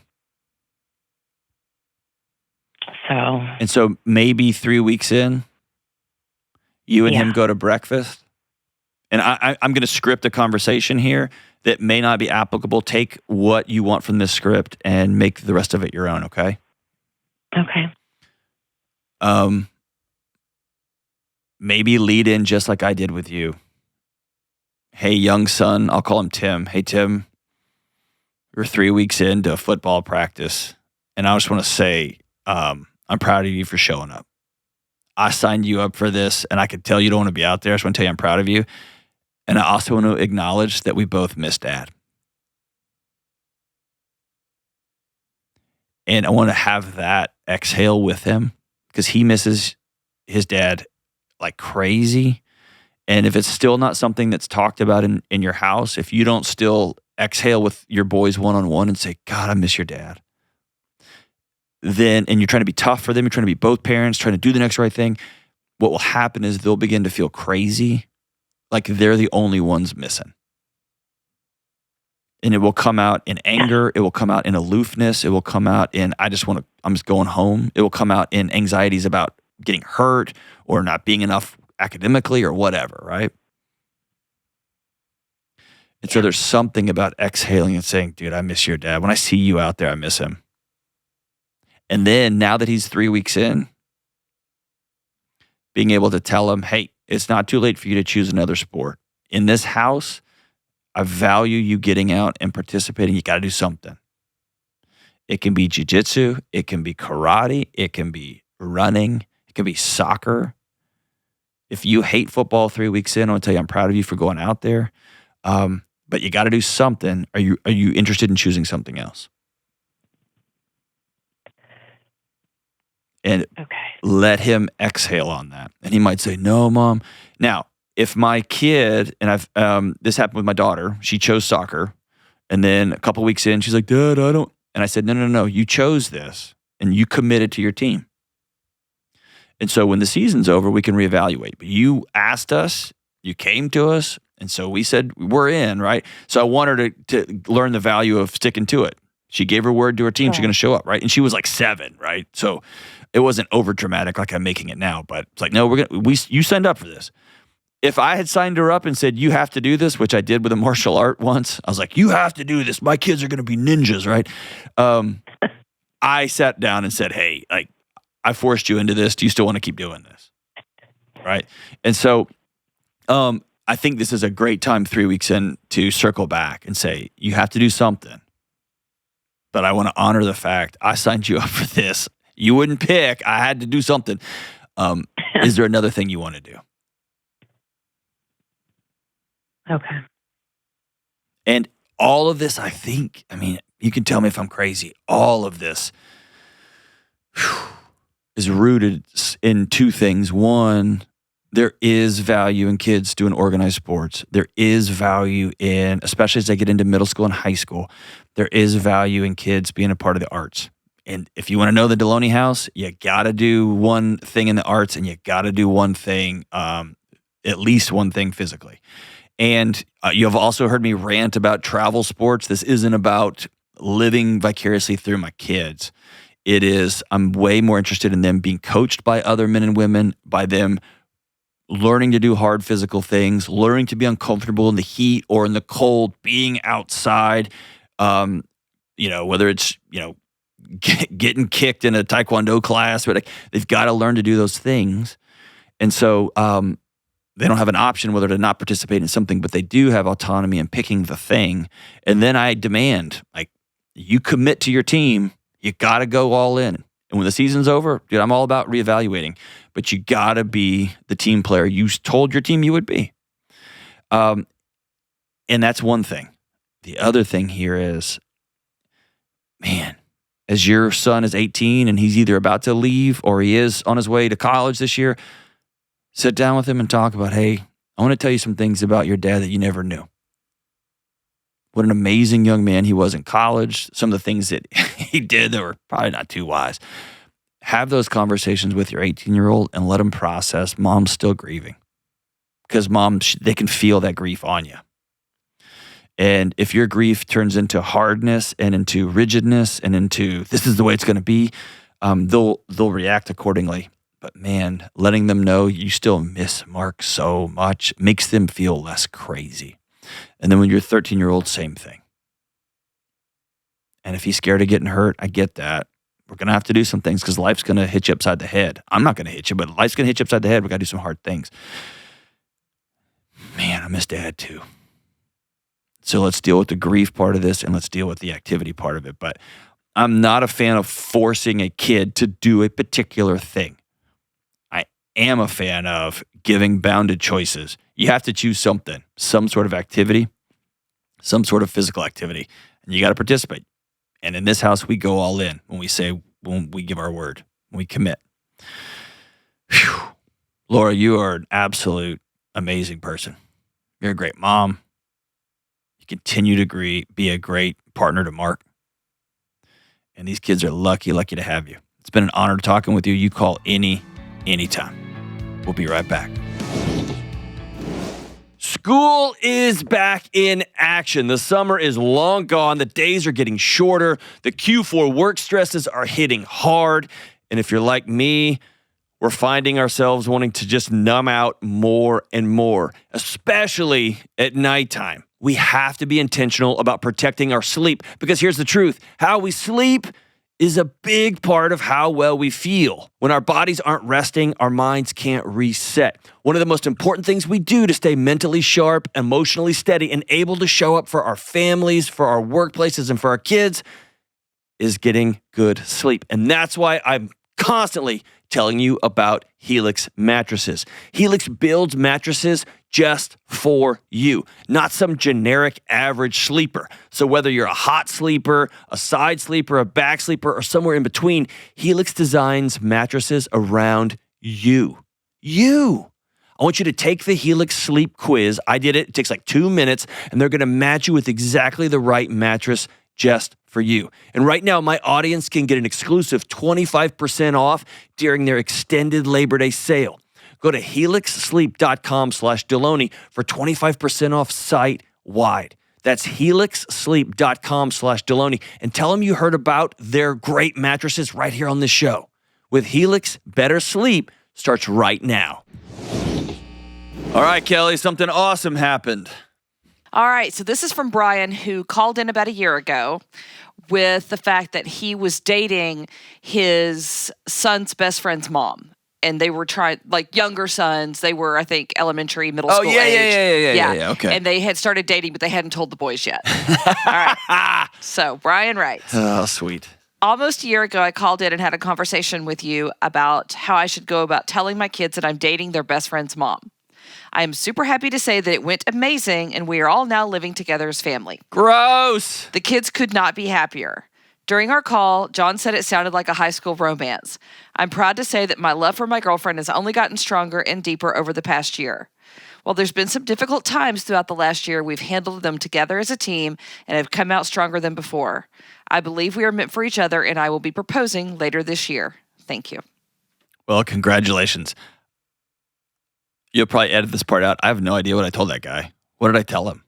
Speaker 4: So
Speaker 2: maybe 3 weeks in, you and him go to breakfast. And I'm going to script a conversation here that may not be applicable. Take what you want from this script and make the rest of it your own, okay?
Speaker 4: Okay.
Speaker 2: Maybe lead in just like I did with you. Hey, young son, I'll call him Tim. Hey, Tim, we're 3 weeks into football practice, and I just want to say I'm proud of you for showing up. I signed you up for this, and I could tell you don't want to be out there. I just want to tell you I'm proud of you. And I also want to acknowledge that we both miss Dad. And I want to have that exhale with him, because he misses his dad like crazy. And if it's still not something that's talked about in your house, if you don't still exhale with your boys one-on-one and say, God, I miss your dad, then, and you're trying to be tough for them, you're trying to be both parents, trying to do the next right thing, what will happen is they'll begin to feel crazy, like they're the only ones missing. And it will come out in anger. It will come out in aloofness. It will come out in, I'm just going home. It will come out in anxieties about getting hurt or not being enough academically or whatever, right? And so there's something about exhaling and saying, dude, I miss your dad. When I see you out there, I miss him. And then now that he's 3 weeks in, being able to tell him, hey, it's not too late for you to choose another sport. In this house, I value you getting out and participating. You got to do something. It can be jiu-jitsu. It can be karate. It can be running. It can be soccer. If you hate football 3 weeks in, I'll tell you I'm proud of you for going out there. But you got to do something. Are you interested in choosing something else? And let him exhale on that. And he might say, no, Mom. Now, if my kid, and this happened with my daughter, she chose soccer. And then a couple weeks in, she's like, Dad, I don't. And I said, no. You chose this and you committed to your team. And so when the season's over, we can reevaluate. But you asked us, you came to us, and so we said, we're in, right? So I want her to learn the value of sticking to it. She gave her word to her team. She's going to show up, right? And she was like 7, right? So it wasn't over dramatic like I'm making it now. But it's like, no, you signed up for this. If I had signed her up and said, you have to do this, which I did with a martial art once, I was like, you have to do this. My kids are going to be ninjas, right? I sat down and said, hey, like, I forced you into this. Do you still want to keep doing this? Right? And so I think this is a great time 3 weeks in to circle back and say, you have to do something. But I want to honor the fact I signed you up for this. You wouldn't pick. I had to do something. Is there another thing you want to do?
Speaker 4: Okay.
Speaker 2: And all of this, I think, you can tell me if I'm crazy. All of this is rooted in 2 things. One, there is value in kids doing organized sports. There is value in, especially as they get into middle school and high school, there is value in kids being a part of the arts. And if you want to know the Delony house, you got to do one thing in the arts and you got to do one thing, at least one thing physically. And you have also heard me rant about travel sports. This isn't about living vicariously through my kids. It is, I'm way more interested in them being coached by other men and women, by them learning to do hard physical things, learning to be uncomfortable in the heat or in the cold, being outside, whether it's, getting kicked in a taekwondo class, but they've got to learn to do those things. And so they don't have an option whether to not participate in something, but they do have autonomy in picking the thing. And then I demand, like, you commit to your team, you got to go all in. And when the season's over, dude, I'm all about reevaluating. But you got to be the team player you told your team you would be. And that's one thing. The other thing here is, man, as your son is 18 and he's either about to leave or he is on his way to college this year, sit down with him and talk about, hey, I want to tell you some things about your dad that you never knew. What an amazing young man he was in college. Some of the things that he did that were probably not too wise. Have those conversations with your 18-year-old and let him process mom's still grieving. Because mom, they can feel that grief on you. And if your grief turns into hardness and into rigidness and into this is the way it's going to be, they'll react accordingly. But man, letting them know you still miss Mark so much makes them feel less crazy. And then when you're 13-year-old, same thing. And if he's scared of getting hurt, I get that. We're going to have to do some things because life's going to hit you upside the head. I'm not going to hit you, but life's going to hit you upside the head. We got to do some hard things. Man, I miss Dad too. So let's deal with the grief part of this and let's deal with the activity part of it. But I'm not a fan of forcing a kid to do a particular thing. I am a fan of giving bounded choices. You have to choose something, some sort of activity, some sort of physical activity, and you got to participate. And in this house, we go all in when we give our word, when we commit. Whew. Laura, you are an absolute amazing person. You're a great mom. You continue to be a great partner to Mark. And these kids are lucky to have you. It's been an honor talking with you. You call anytime. We'll be right back. School is back in action. The summer is long gone. The days are getting shorter. The Q4 work stresses are hitting hard. And if you're like me, we're finding ourselves wanting to just numb out more and more, especially at nighttime. We have to be intentional about protecting our sleep because here's the truth. How we sleep is a big part of how well we feel. When our bodies aren't resting, our minds can't reset. One of the most important things we do to stay mentally sharp, emotionally steady, and able to show up for our families, for our workplaces, and for our kids is getting good sleep. And that's why I'm constantly telling you about Helix mattresses. Helix builds mattresses just for you, not some generic average sleeper. So whether you're a hot sleeper, a side sleeper, a back sleeper, or somewhere in between, Helix designs mattresses around you. You. I want you to take the Helix sleep quiz. I did it. It takes like 2 minutes, and they're going to match you with exactly the right mattress just for you. And right now, my audience can get an exclusive 25% off during their extended Labor Day sale. Go to helixsleep.com/Delony for 25% off site-wide. That's helixsleep.com/Delony, and tell them you heard about their great mattresses right here on this show. With Helix, better sleep starts right now. All right, Kelly, something awesome happened.
Speaker 5: All right, so this is from Brian, who called in about a year ago with the fact that he was dating his son's best friend's mom. And they were younger sons. They were, I think, elementary, middle school age.
Speaker 2: Yeah, okay.
Speaker 5: And they had started dating, but they hadn't told the boys yet. All right. So Brian writes.
Speaker 2: Oh, sweet.
Speaker 5: Almost a year ago, I called in and had a conversation with you about how I should go about telling my kids that I'm dating their best friend's mom. I am super happy to say that it went amazing, and we are all now living together as family.
Speaker 2: Gross.
Speaker 5: The kids could not be happier. During our call, John said it sounded like a high school romance. I'm proud to say that my love for my girlfriend has only gotten stronger and deeper over the past year. While there's been some difficult times throughout the last year, we've handled them together as a team and have come out stronger than before. I believe we are meant for each other, and I will be proposing later this year. Thank you.
Speaker 2: Well, congratulations. You'll probably edit this part out. I have no idea what I told that guy. What did I tell him?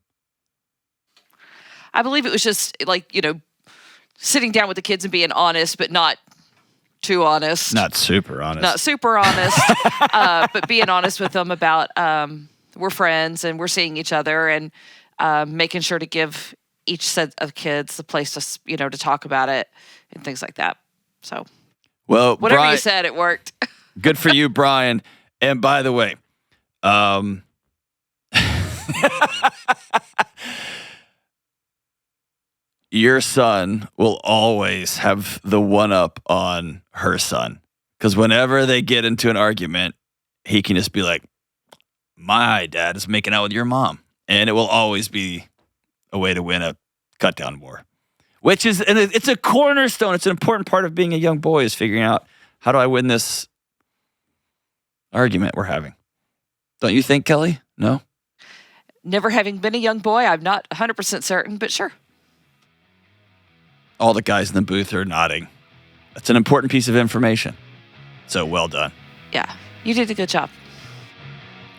Speaker 5: I believe it was just sitting down with the kids and being honest, but not too honest.
Speaker 2: Not super honest.
Speaker 5: But being honest with them about we're friends and we're seeing each other, and making sure to give each set of kids the place to to talk about it and things like that. So,
Speaker 2: well,
Speaker 5: whatever
Speaker 2: Brian,
Speaker 5: you said, it worked.
Speaker 2: Good for you, Brian. And by the way, your son will always have the one-up on her son. Because whenever they get into an argument, he can just be like, my dad is making out with your mom. And it will always be a way to win a cut-down war. Which is, and it's a cornerstone. It's an important part of being a young boy, is figuring out, how do I win this argument we're having? Don't you think, Kelly? No?
Speaker 5: Never having been a young boy, I'm not 100% certain, but sure.
Speaker 2: All the guys in the booth are nodding. That's an important piece of information. So well done.
Speaker 5: Yeah, you did a good job.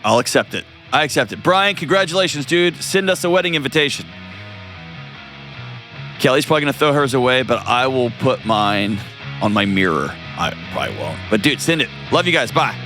Speaker 2: I'll accept it. I accept it. Brian, congratulations, dude. Send us a wedding invitation. Kelly's probably going to throw hers away, but I will put mine on my mirror. I probably won't. But dude, send it. Love you guys. Bye.